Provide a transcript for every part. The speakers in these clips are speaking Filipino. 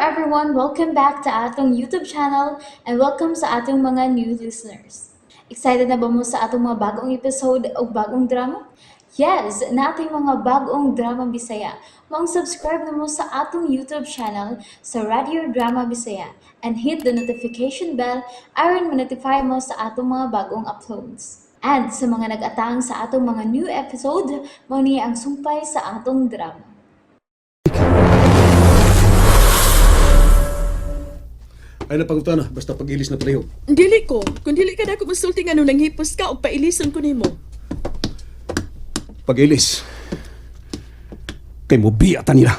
everyone, welcome back to atong YouTube channel and welcome sa atong mga new listeners. Excited na ba mo sa atong mga bagong episode o bagong drama? Yes, na ating mga bagong drama Bisaya. Subscribe na mo sa atong YouTube channel sa Radio Drama Bisaya and hit the notification bell aron ma-notify mo sa atong mga bagong uploads. And sa mga nag-atang sa atong mga new episode, mo niya ang sumpay sa atong drama. Ay napangutan na, basta pag-ilis na pareho. Dili ko. Kung dili ka na ako masulti nga nung nanghipos ka o pailisan ko nimo. Pag-ilis. Kay mo biyatan nila.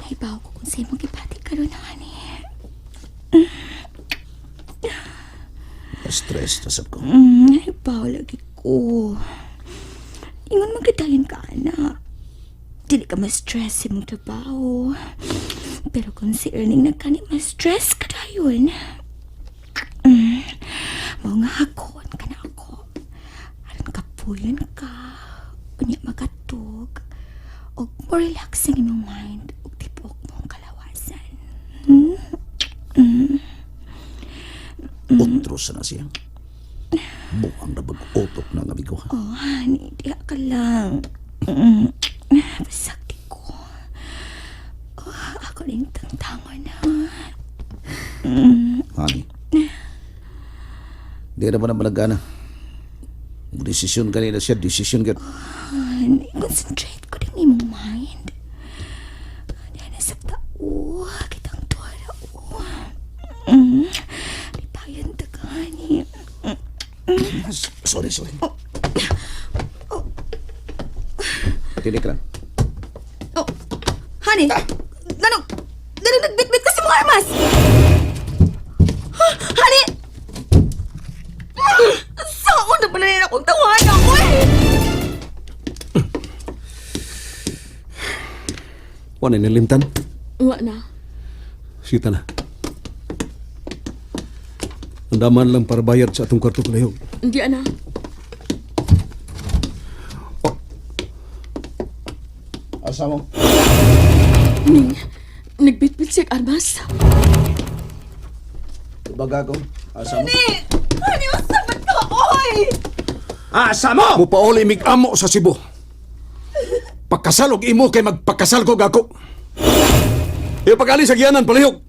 Naibaw ko kung sa'yo mong ipati ka rin ani. Stress, tasap ko. Naibaw lagi ko. Ingon magkadayon ka, anak. Dili ka ma-stress sa mong trabaho. Pero kung si Erning nagkani ma-stress ka dayon. Mao nga hakon ka na ako. Aron kapuyon ka. Unya magatog. O more relaxing imong mind. O tipok mong kalawasan. Utros na siya. Buang na mag-utok ng amigo. Oh, honey, diya ka lang. Pasakti ko. Oh, ako rin tangtangon na. Honey. Di na ba naman nagana? Desisyon kanina siya, desisyon ka. Honey, concentrate ko din imong mind. Diyan na sa tao. Kitang tuwa na di bayan ta ka, honey. Sorry. Tinik lang. Oh, honey, ganun nagbitbit ka si mga armas. Honey! Saan na ba na rin akong tawahan ako Wala nilimtan. Wa na. Sita na. Andaman lang para bayad sa atong kwarto pareho. Hindi na. Asa mo? Ning, nagbitbit siya armas. Baga ko. Asa mo? Honey, masabat ka, oy! Asa mo? Mupauli mig-amo sa Cebu. Pagkasalog imo kay magpakasal ko gako. Iyo pag-ali sa giyanan palihog.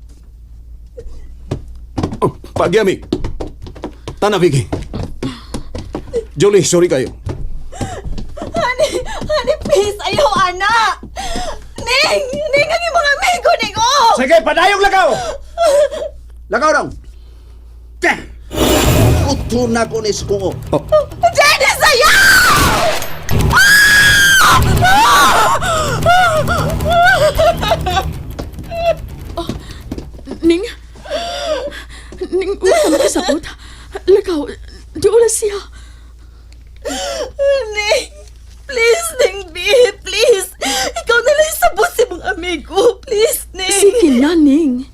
Oh, pagyami. Tana Vicky. Julie, sorry kayo. Honey, please, ayaw, anak! Ning, ang ibang amigo, Ning, oh! Sige, padayong lagaw! Lagaw daw! Teh! Uto na ko ni Sukungo. Oh, Jenny, sayaw! Ning, wala ka makasabot. Lakaw, di oras siya. Ning, please, Ning, B, please! Ikaw na lang sabot si mong amigo, please, Ning! Sige na, Ning.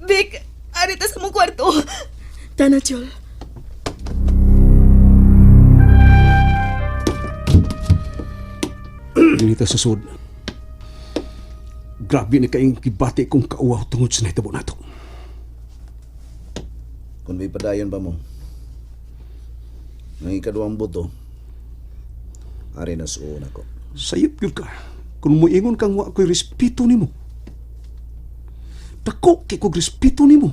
Vic, arita sa mong kwarto. Tana, Jol. Dinita sa sud. Grabe ni kaing kibati kong kauwaw tungod sa nahitabo nato. Kung may padayon ba mo? Nang ikaduang buto, ari na suon ako. Sayop yun ka. Kung muingon kang wa ko'y respeto nimo. Dako kay kong respeto nimo.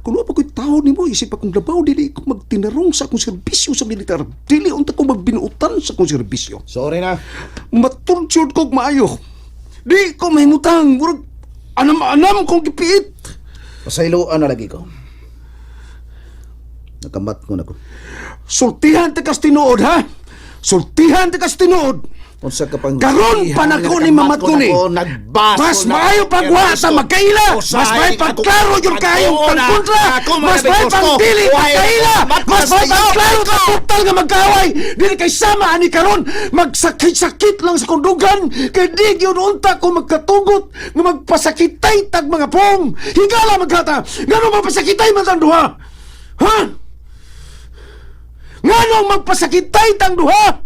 Kung wa pa ko'y tao nimo, isip akong labaw, dili ko magtinarong sa akong serbisyo sa militar. Dili unta ko magbinuutan sa akong serbisyo. Sorry na. Matursyod ko'g maayo. Di ko mahimutang. Murag anam-anam kong gipiit. Pasayloan na lagi ko. Nakamat mo na ko. Sultihan te kas tinuod, ha? Sultihan te kas tinuod. Unsa ka pang Karon pa na ko ni mamat ko ni. Mas maayo pagwa sa magkaila. Mas maayo pagklaro yung kayong pagkontra. Mas maayo pagdili pagkaila. Mas maayo pagklaro ka total nga magkaway. Dili kay sama ani karon magsakit-sakit lang sa kundugan. Kay di gyud unta ko magkatugot nga magpasakitay tag mga pong. Higala maghata. Ngano magpasakitay man tang duha? Ha? Ngano magpasakitay tang duha?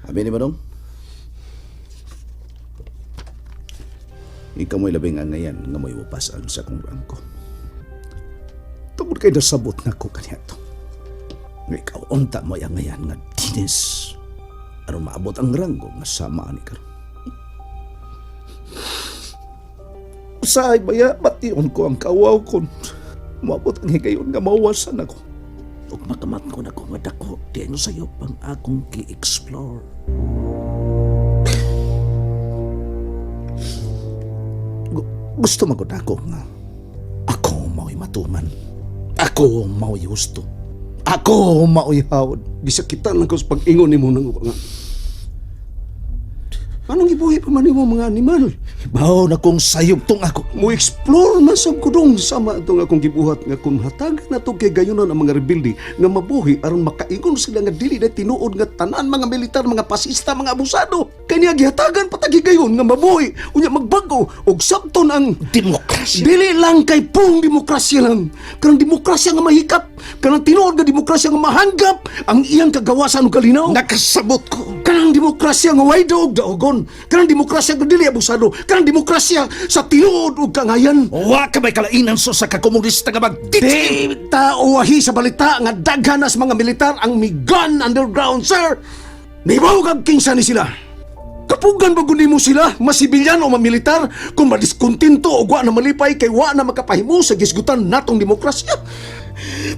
Abi ni Badong? Ikaw mo'y labing angayan nga mo'y upasan sa kong rangko. Tungod kay nasabot na ko kanyato. Nga ikaw unta mo'y angayan nga dinis. Aron maabot ang rangko nga sama ni karon. Usahay baya, bation ko ang kawaw kon. Maabot ang higayon nga mawasan ako. Ug makamat ko na ko nga dako, di ano sa'yo pang akong ki-explore. Gusto magod ako nga ako mao'y matuman. Ako mao'y gusto. Ako mao'y hawad. Gisakitan lang ko sa pag-ingon nimo nang nga. Anong ibuhi pa man nimo mga animal? Bawo na kong sayop tong ako. Mo explore man sa kudong sama itong akong gibuhat nga kung hatagan na to kay gayunan ang mga rebelde nga mabuhi aron makaingon sila nga dili na tinuod nga tanan mga militar, mga pasista, mga abusado. Kanya gihatagan patagi gayon nga mabuhi unya magbago og sabton ang Demokrasya. dili lang kay pung demokrasya lang. Kanang demokrasya nga mahikap, kanang tinuod nga demokrasya nga mahanggap ang iyang kagawasan ug kalinaw. Nakasabot ko. Kanang demokrasya nga way daog daogon, kanang demokrasya nga dili abusado, kanang demokrasya sa tinuod ug kangayan. Wa ka may kalainan so sa kakomunista nga magditi. Di tao wahi sa balita nga daghan na sa mga militar ang migan underground, sir. Nibaw kag kinsa ni sila. Kapugan ba mo sila, masibilyan o mamilitar, kung madiskontinto o wa na malipay kay wa na makapahimo sa gisgutan natong demokrasya?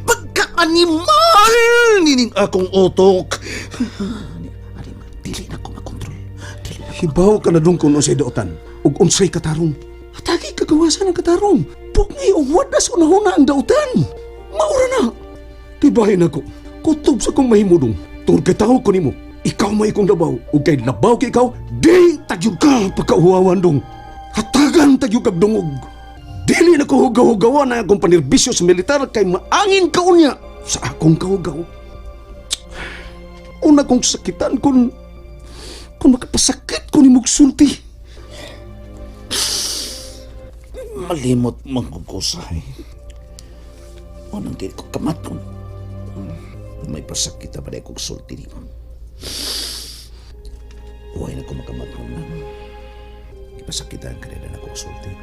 Pagka-animal nining akong utok. Dili na ko makontrol. Dili na. Hibaw ka na dun kung unsay daotan, ug unsay katarong. Atagi kagawasan ang katarong. Pugni o wadas unahuna ang daotan. Maura na. Tibahin ako, kutob sa kong mahimudong. Tungod kay tao ko nimo, ikaw may ikong labaw. Ug kay labaw kay ikaw, di tagyog ka pagkauhawan dong. Hatagan tagyog kag dungog. Dili na ko hugaw-hugawan na akong panirbisyo sa militar kay maangin ka unya sa akong kahugaw. Una kong sakitan kung makapasakit ko ni Mugsulti. Malimot mangkukusay. Unang dili ko kamaton. May pasakit pa dahil kong sulti ni mo. Huwag na ko makamaton na. Ipasakitan ka na ako sulti.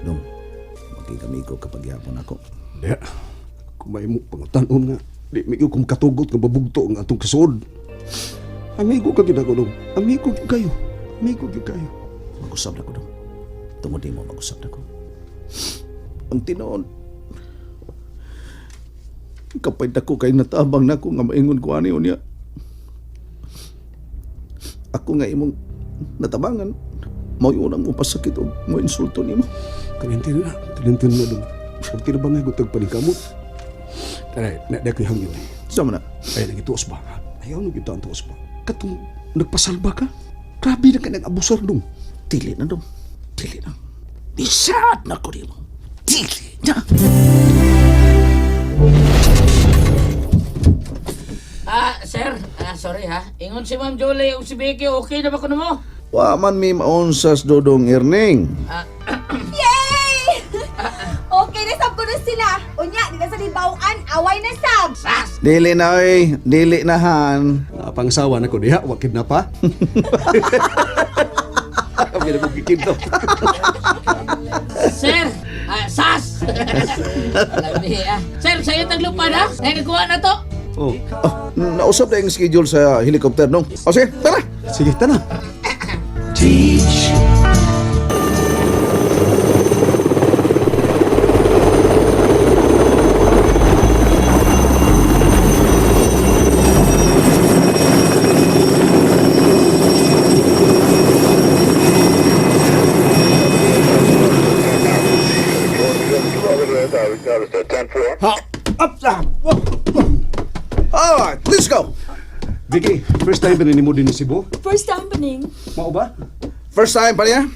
Nung, magkikami ko kapag yapon ako. Diya, kung may mo pangutanon nga, di may kong katugot nga babugto ang atong kasod. Amigo ka ginako dong. Amigo ka kayo. Amigo ka kayo. Mag-usap na ko dong. Tungod di mo mag-usap na ko. Ang tinoon, kapay na ko kay natabang na ko nga maingon ko ani unya. Ako nga imong natabangan. Mao unang mo pasakit o mo insulto nimo. Kalintin na dong. Kung tinabangay ko tagpanikamot. Taray, na ko'y hangyo eh. Sama na. Ay, nagituos ba? Ayaw nung kita ang tuos ba? Katong nagpasalba ka? Grabe na ka nag-abusar dong. Dili na dong. Dili na. Bisad na ko nimo. Dili na. Sir, sorry ha. Ingon si Ma'am Jolie o si Becky, okay na ba ko na mo? Wa man mi maonsas dodong Erning. Yay! Okay na sab ko na sila. Unya, di na sa libawaan, away na sab. Sas! Dili na oy, dili na han. Pangsawa na ko diha, wakid na pa. Kami na bugikid to. Sir! Sas! Alam niya. Sir, sa'yo taglupad ha? Nagkakuha na to? Oh, Nausap na yung schedule sa helicopter nung. O sige, tara. sige, tana. Ha, up, down. All right, let's go. First time ba mo din sa Cebu? First time pa ning. Mao ba? First time pa niya?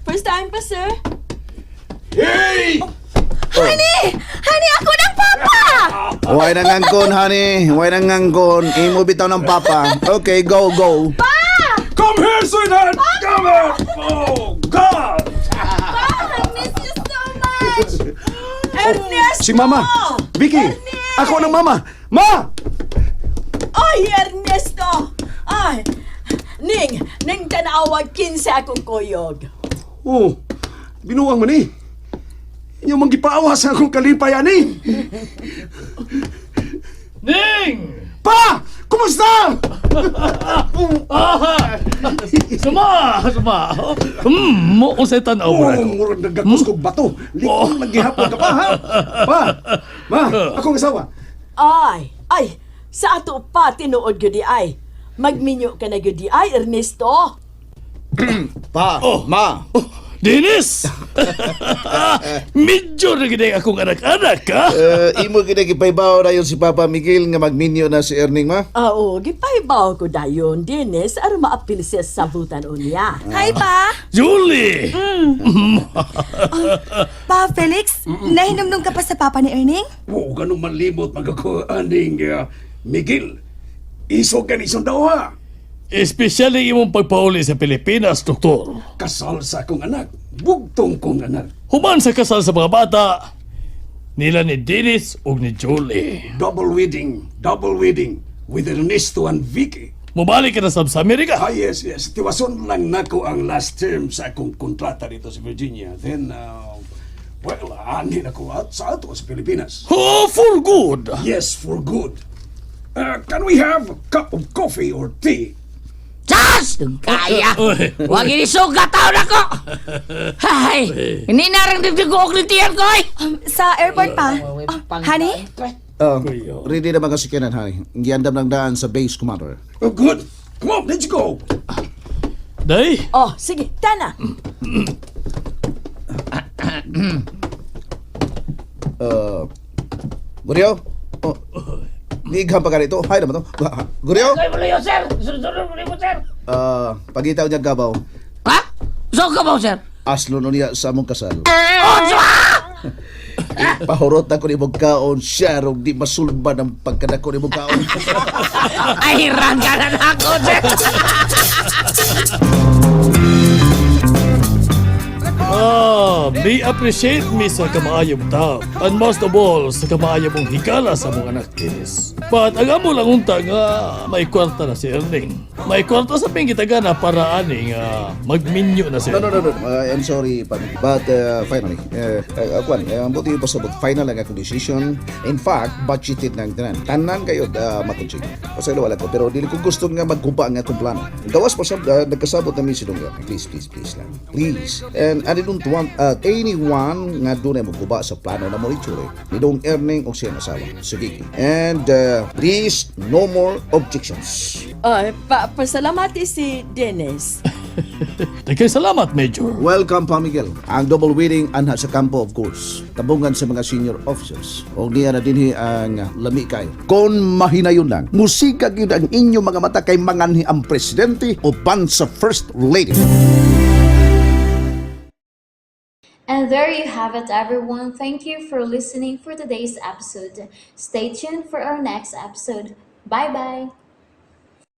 First time pa, sir. Hey! Honey! Honey, ako ng papa! Huwag nang ngangkon, honey. Huwag nang ngangkon. Imo bitaw ng papa. Okay, go, go. Come here, sweetheart! Come here! Oh, God! I miss you so much! Ernesto! Si Mama! Vicky! Ako ng Mama! Ma! Ay, Ernesto! Ay, Ning tanawag 15 akong kuyog. Oh, binuwang man eh. Inyong manggipaawa sa akong kalipay, ani. Ning! Pa! Kumusta? Suma! Mo usay tanaw mo Oh, na ko. murag nagagos kong bato. Likong naghihapon ka pa, ha? Pa! Ma! Akong asawa. Ay, sa ato pa tinuod gyud ay. Magminyo ka na gyud ay, Ernesto. Pa, ma. Dennis! Medyo na gina akong anak-anak, ha? Imo ginagipaybaw na yun si Papa Miguel nga magminyo na si Erning, ma? Oo, gipaybaw ko dayon, Dennis, aron maapil siya sa butan unya. Hi, Pa! Julie! Pa, Felix, nahinumdum ka pa sa papa ni Erning? Oh, ganun malimot magako aning Miguel. Iso ka ni daw, ha? Espesyally imong pagpauli sa Pilipinas, doktor. Kasal sa akong anak. Bugtong kong anak. Human sa kasal sa mga bata, nila ni Dennis ug ni Julie. Double wedding with Ernesto and Vicky. Mubalik ka na sa Amerika. Ah, yes. Tiwason lang nako ang last term sa akong kontrata dito sa Virginia. Then, ani na ko at sa ato sa Pilipinas. Oh, for good! Yes, for good. Can we have a cup of coffee or tea? Eh, Diyos! Kaya! Huwag inisugat tao na ko! Hay! Hindi na rin nagdagook ni tiyan ko eh! Sa airport, Pa. Honey? Ready naman kasi kanan, honey. Giandam ng daan sa base commander. Oh, good. Come on, let's go. Day, Oh, sige, tana. Guryo? Oh, ligham pa ka rito. Hay naman to. Guryo? Kaya mo yun, sir! Sunod mo mo, sir! Pagitaw niya gabaw. Ha? So ka ba, sir? Aslo no niya sa among kasal. Oh, swa! Pahurot na ko ni Mugkaon siya rog di masulba ng pagkadako ni Mugkaon. Ay, rangga na ako, sir! may appreciate me sa kamaayong tao. And most of all, sa kamaayong mong higala sa mga anak, Dennis. But ang amo lang unta nga may kwarta na si Erning. May kwarta sa pingitaga na para ani nga magminyo na si No. Erning. I'm sorry, Pammy. But finally, ang buti yung pasabot. Final lang akong decision. In fact, budgeted ng tanan. Tanan kayo makunchig. Pasalo wala ko. Pero dili ko gusto nga magkuba ang akong plano. Gawas pa sa nagkasabot na si Dongga. Please lang. Please. And I don't want anyone nga doon ay magkuba sa plano na mo itsure. Ni Dong Erning o siya nasawa. Sige. And please, no more objections. Ay, pasalamati si Dennis. Thank salamat, Major. Welcome, Pa Miguel. Ang double wedding anha sa kampo, of course. Tabungan sa mga senior officers. O niya na dinhi ang lami kayo. Kung mahinayon lang, musika yun ang inyo mga mata kay manganhi ang presidente o ban sa first lady. And there you have it, everyone. Thank you for listening for today's episode. Stay tuned for our next episode. Bye bye.